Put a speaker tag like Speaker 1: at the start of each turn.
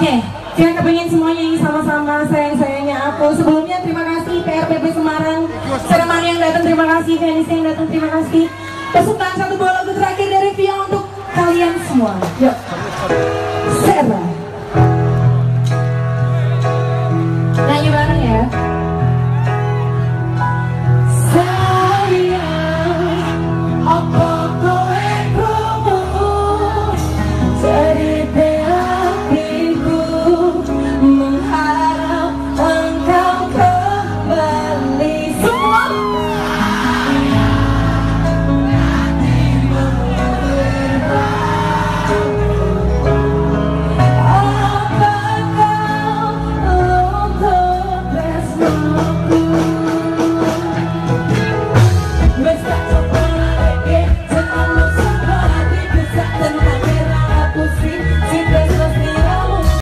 Speaker 1: Oke, saya kepingin semuanya ini sama-sama sayang-sayangnya aku. Sebelumnya terima kasih PRPP Semarang, Seremani yang datang terima kasih, Venisi yang datang terima kasih. Kesukaan satu buah lagu terakhir dari Via untuk kalian semua. Yuk, Sera.